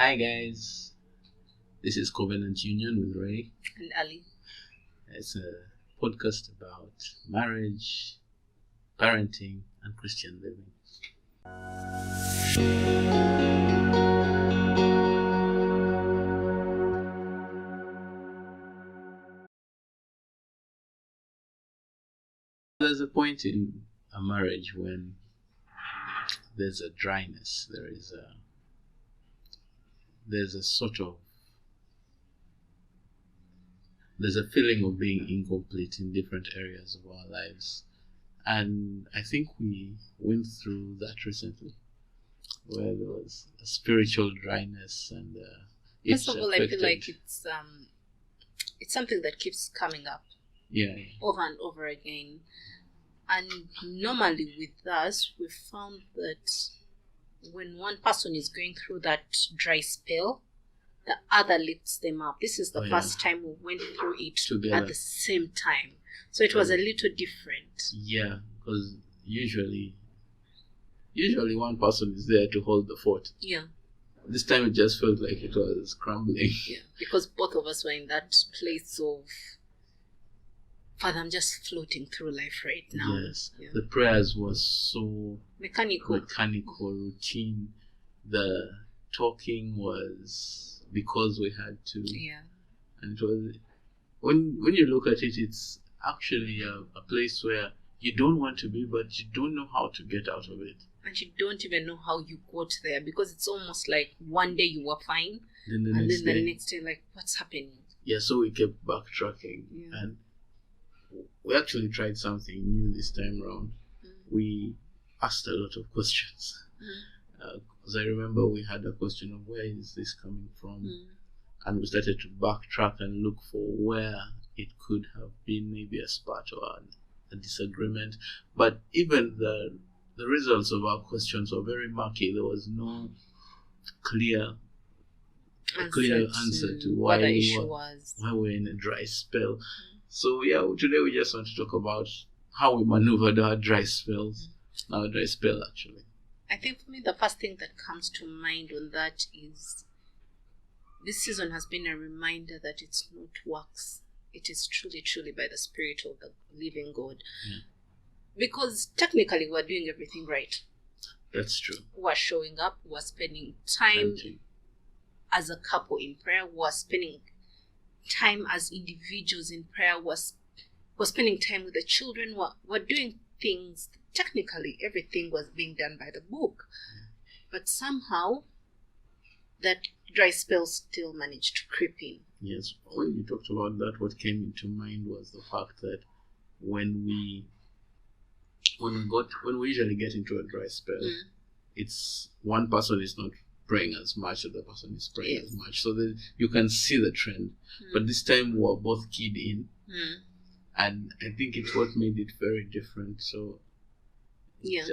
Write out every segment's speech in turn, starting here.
Hi guys, this is Covenant Union with Ray. And Ali. It's a podcast about marriage, parenting, and Christian living. There's a point in a marriage when there's a dryness, there's a feeling of being incomplete in different areas of our lives. And I think we went through that recently, where there was a spiritual dryness, and first of all, I feel like it's something that keeps coming up, over and over again. And normally with us, we found that when one person is going through that dry spell, the other lifts them up. This is the first time we went through it together at the same time. So it was a little different. Yeah, because usually one person is there to hold the fort. Yeah. This time it just felt like it was crumbling. Yeah, because both of us were in that place of, Father, I'm just floating through life right now. Yes. Yeah. The prayers was so mechanical, routine. The talking was because we had to. Yeah. And it was, when you look at it, it's actually a place where you don't want to be, but you don't know how to get out of it. And you don't even know how you got there, because it's almost like one day you were fine, then the next day, like, what's happening? Yeah, so we kept backtracking. Yeah. And we actually tried something new this time around. We asked a lot of questions. Because I remember we had a question of where is this coming from? And we started to backtrack and look for where it could have been maybe a spat or a disagreement. But even the results of our questions were very murky. There was no clear answer to why we're in a dry spell. So today we just want to talk about how we maneuvered our dry spells. Our dry spell, actually. I think for me the first thing that comes to mind on that is this season has been a reminder that it's not works. It is truly, truly by the Spirit of the living God. Yeah. Because technically we're doing everything right. That's true. We're showing up, we're spending time as a couple in prayer, we're spending time as individuals in prayer, we're spending time with the children, we're doing things. Technically everything was being done by the book. But somehow that dry spell still managed to creep in. Yes, when you talked about that, what came into mind was the fact that when we usually get into a dry spell, it's one person is not praying as much, the other person is praying as much, so that you can see the trend. But this time we were both keyed in, and I think it's what made it very different. So it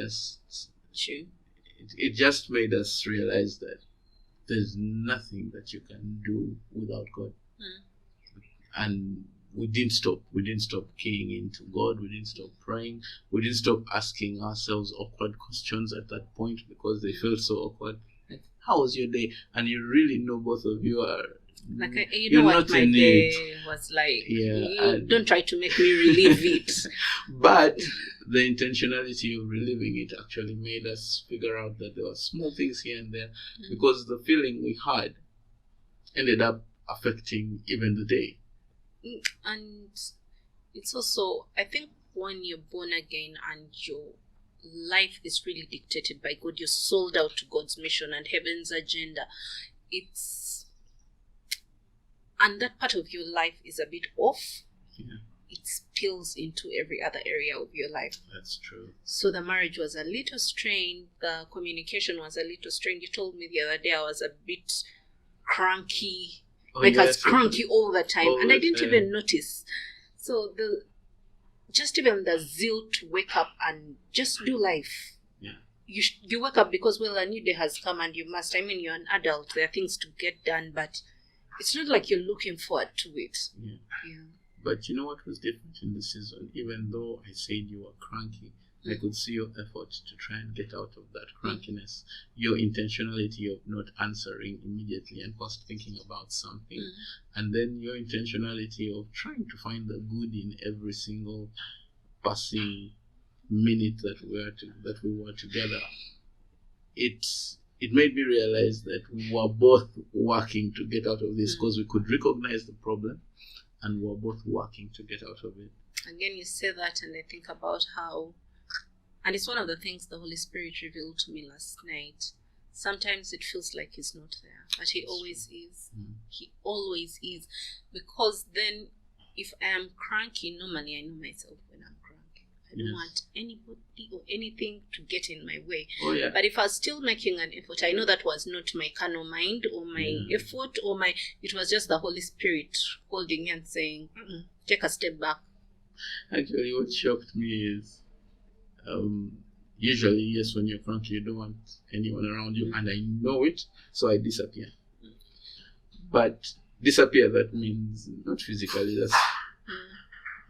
just made us realize that there's nothing that you can do without God. And we didn't stop keying into God. We didn't stop praying. We didn't stop asking ourselves awkward questions at that point, because they felt so awkward. Like, how was your day? And you really know both of you are like, you know what my day was like. Yeah, don't try to make me relive it. But the intentionality of reliving it actually made us figure out that there were small things here and there, because the feeling we had ended up affecting even the day. And it's also, I think, when you're born again and your life is really dictated by God, you're sold out to God's mission and heaven's agenda. And that part of your life is a bit off. Yeah. It spills into every other area of your life. That's true. So the marriage was a little strained. The communication was a little strained. You told me the other day I was a bit cranky. I was cranky all the time. And I didn't even notice. So just even the zeal to wake up and just do life. Yeah. You wake up because, a new day has come and you must. I mean, you're an adult. There are things to get done, but it's not like you're looking forward to it. Yeah. But you know what was different in this season? Even though I said you were cranky, I could see your effort to try and get out of that crankiness, your intentionality of not answering immediately and first thinking about something, and then your intentionality of trying to find the good in every single passing minute that we were together. It made me realize that we were both working to get out of this, because we could recognize the problem and we were both working to get out of it. Again, you say that and I think about how, and it's one of the things the Holy Spirit revealed to me last night. Sometimes it feels like he's not there, but he always is. He always is. Because then if I am cranky, normally I know myself when I'm cranky. I don't want anybody or anything to get in my way. But if I was still making an effort, I know that was not my carnal mind or my effort or it was just the Holy Spirit holding me and saying, take a step back. Actually, what shocked me is, usually, yes, when you're cranky, you don't want anyone around you, and I know it, so I disappear. But disappear, that means not physically,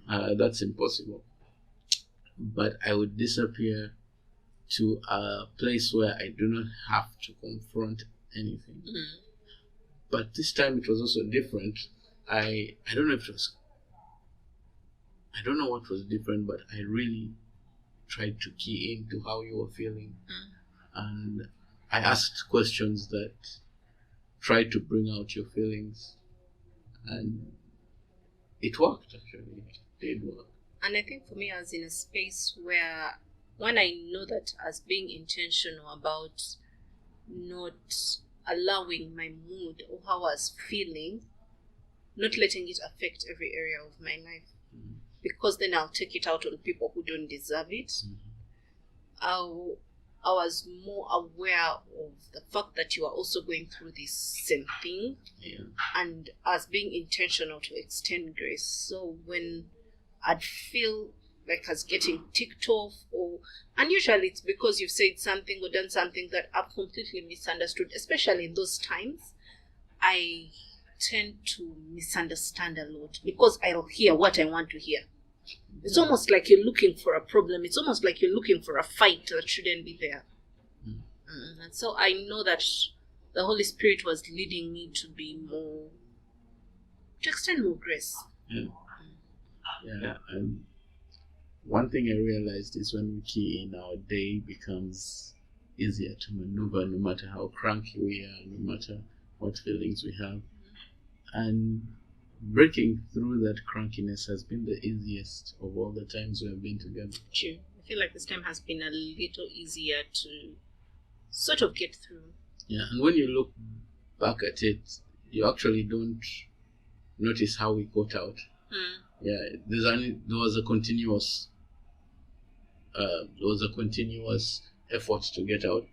that's impossible. But I would disappear to a place where I do not have to confront anything. But this time it was also different. I don't know what was different, but I really tried to key into how you were feeling. And I asked questions that tried to bring out your feelings. And it worked, actually. It did work. And I think for me, I was in a space where, when I know that as being intentional about not allowing my mood or how I was feeling, not letting it affect every area of my life. Because then I'll take it out on people who don't deserve it. I was more aware of the fact that you are also going through this same thing. And as being intentional to extend grace. So when I'd feel like I was getting ticked off, and usually it's because you've said something or done something that I've completely misunderstood, especially in those times, I tend to misunderstand a lot because I'll hear what I want to hear. It's almost like you're looking for a problem. It's almost like you're looking for a fight that shouldn't be there. And so I know that the Holy Spirit was leading me to extend more grace. And one thing I realized is when we key in, our day becomes easier to maneuver, no matter how cranky we are, no matter what feelings we have. And breaking through that crankiness has been the easiest of all the times we have been together. True. I feel like this time has been a little easier to sort of get through. And when you look back at it, you actually don't notice how we got out. There was a continuous effort to get out.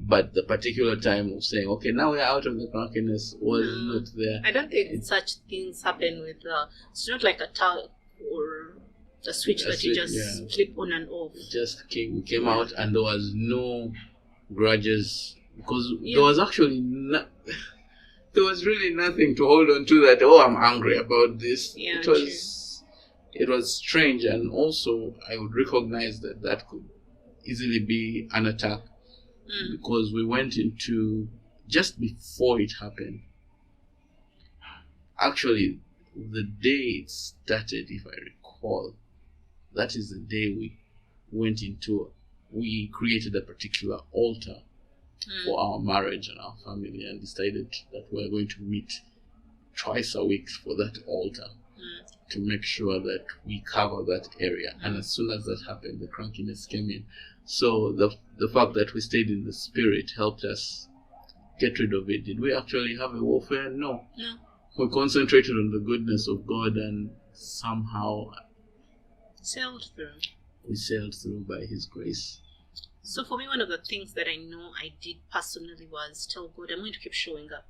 But the particular time of saying, okay, now we're out of the crankiness was not there. I don't think such things happen with, it's not like a tap or a switch that you just flip on and off. It just came out, and there was no grudges, because there was actually there was really nothing to hold on to that, I'm angry about this. It was strange, and also I would recognize that could easily be an attack. Because we went into, just before it happened, actually the day it started, if I recall, that is the day we created a particular altar for our marriage and our family, and decided that we're going to meet twice a week for that altar to make sure that we cover that area. And as soon as that happened, the crankiness came in. So the fact that we stayed in the spirit helped us get rid of it. Did we actually have a warfare? No. We concentrated on the goodness of God, and somehow we sailed through by His grace. So for me, one of the things that I know I did personally was tell God, I'm going to keep showing up.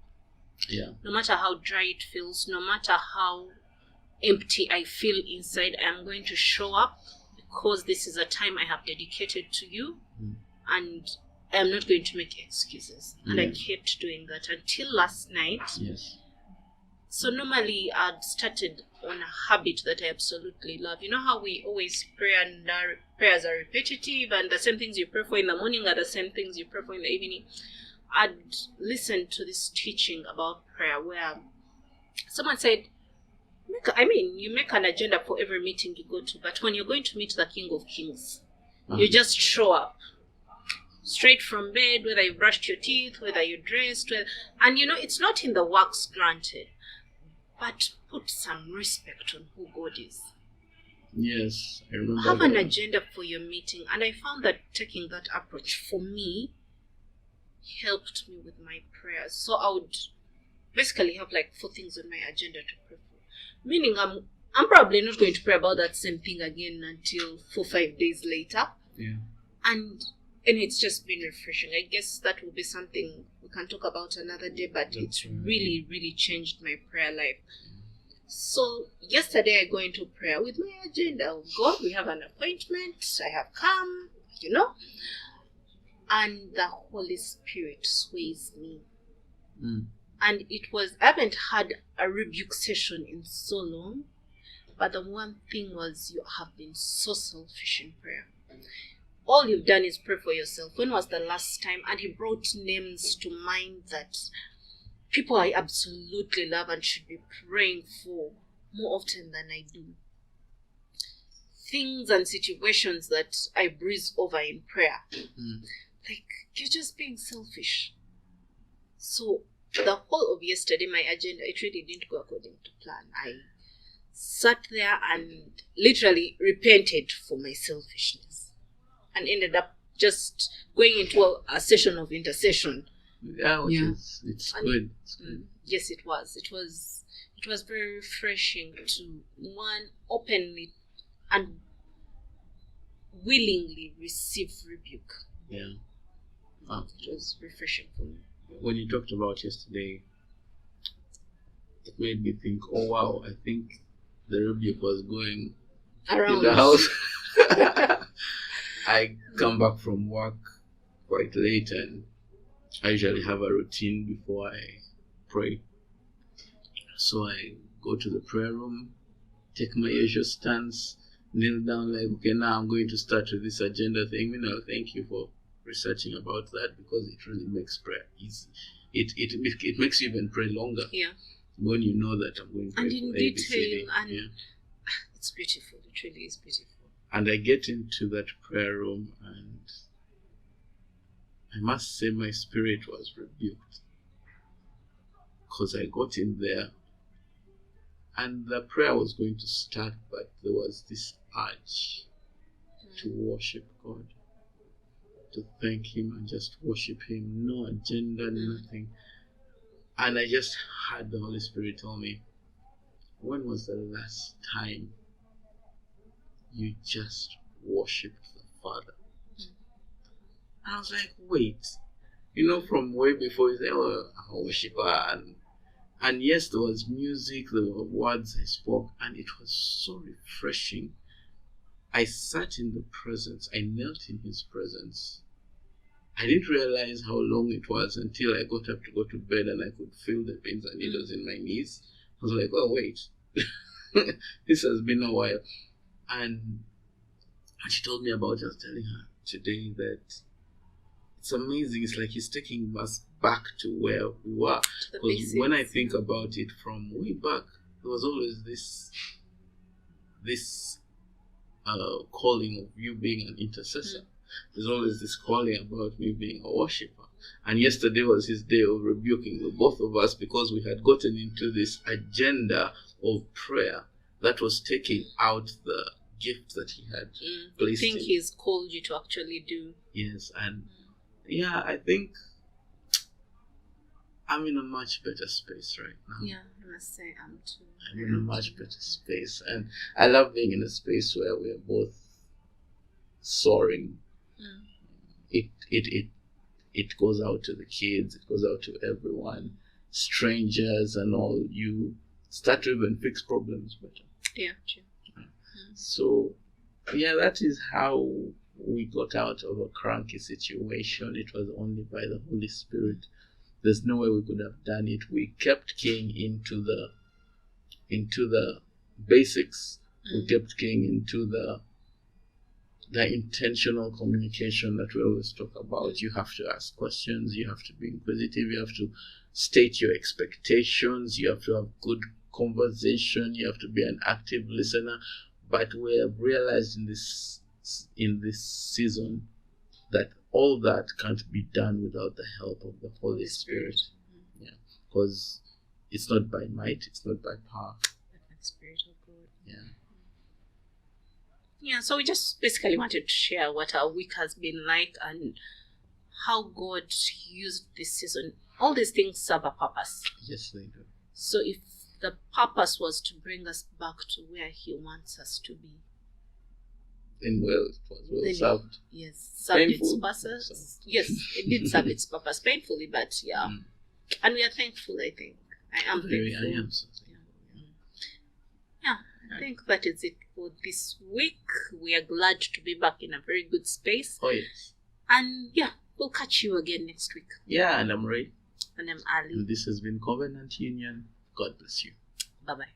No matter how dry it feels, no matter how empty I feel inside, I'm going to show up, because this is a time I have dedicated to you, and I'm not going to make excuses. And I kept doing that until last night. So normally I'd started on a habit that I absolutely love. You know how we always pray and our prayers are repetitive and the same things you pray for in the morning are the same things you pray for in the evening? I'd listened to this teaching about prayer where someone said, you make an agenda for every meeting you go to, but when you're going to meet the King of Kings, you just show up. Straight from bed, whether you brushed your teeth, whether you dressed, and it's not in the works granted, but put some respect on who God is. Yes, I remember. Have an agenda for your meeting, and I found that taking that approach for me helped me with my prayers. So I would basically have like 4 things on my agenda to pray for. Meaning I'm probably not going to pray about that same thing again until 4-5 days later. Yeah. And it's just been refreshing. I guess that will be something we can talk about another day, but it's really, really changed my prayer life. So yesterday I go into prayer with my agenda. Oh God, we have an appointment. I have come, and the Holy Spirit sways me. And I haven't had a rebuke session in so long, but the one thing was, you have been so selfish in prayer. All you've done is pray for yourself. When was the last time? And he brought names to mind that people I absolutely love and should be praying for more often than I do. Things and situations that I breeze over in prayer. Like, you're just being selfish. So the whole of yesterday, my agenda, it really didn't go according to plan. I sat there and literally repented for my selfishness. And ended up just going into a session of intercession. It's good. It's good. Yes, it was. It was very refreshing to openly and willingly receive rebuke. Yeah. It was refreshing for me. When you talked about yesterday, it made me think, oh wow, I think the rebuke was going around in the house. I come back from work quite late, and I usually have a routine before I pray. So I go to the prayer room, take my usual stance, kneel down like, okay, now I'm going to start with this agenda thing. Thank you for researching about that, because it really makes prayer easy. It makes you even pray longer. Yeah. When you know that I'm going to pray and in for detail, and it's beautiful. It really is beautiful. And I get into that prayer room, and I must say my spirit was rebuked, because I got in there and the prayer was going to start, but there was this urge to worship God, to thank Him and just worship Him. No agenda, nothing. And I just had the Holy Spirit tell me, when was the last time you just worshipped the Father? I was like, wait, from way before, you say, oh, I'm a worshiper, and yes, there was music, there were words I spoke, and it was so refreshing. I sat in the presence, I knelt in His presence. I didn't realize how long it was until I got up to go to bed and I could feel the pins and needles in my knees. I was like, oh wait, this has been a while. And she told me about it. I was telling her today that it's amazing. It's like He's taking us back to where we were. Because when I think about it from way back, there was always this calling of you being an intercessor. There's always this calling about me being a worshiper. And yesterday was His day of rebuking the both of us, because we had gotten into this agenda of prayer that was taking out the gift that He had placed in. He's called you to actually do. Yes, and I think I'm in a much better space right now. Yeah, I must say I'm too. I'm in a much better space, and I love being in a space where we are both soaring. It goes out to the kids, it goes out to everyone, strangers and all. You start to even fix problems better. Yeah, true. So that is how we got out of a cranky situation. It was only by the Holy Spirit. There's no way we could have done it. We kept keying into the into the basics. We kept getting into the intentional communication that we always talk about. You have to ask questions, you have to be inquisitive, you have to state your expectations, you have to have good conversation, you have to be an active listener. But we have realized in this season that all that can't be done without the help of the Holy Spirit. Yeah, because it's not by might, it's not by power, but by the Spirit of God. Yeah, so we just basically wanted to share what our week has been like and how God used this season. All these things serve a purpose. Yes, they do. So if the purpose was to bring us back to where He wants us to be, then it was well served. Yes, served its purpose. Yes, it did serve its purpose painfully, but yeah. And we are thankful, I think. I am thankful. I am. Yeah, I think that is it for this week. We are glad to be back in a very good space. Oh, yes. And yeah, we'll catch you again next week. Yeah, and I'm Ray. And I'm Ali. And this has been Covenant Union. God bless you. Bye-bye.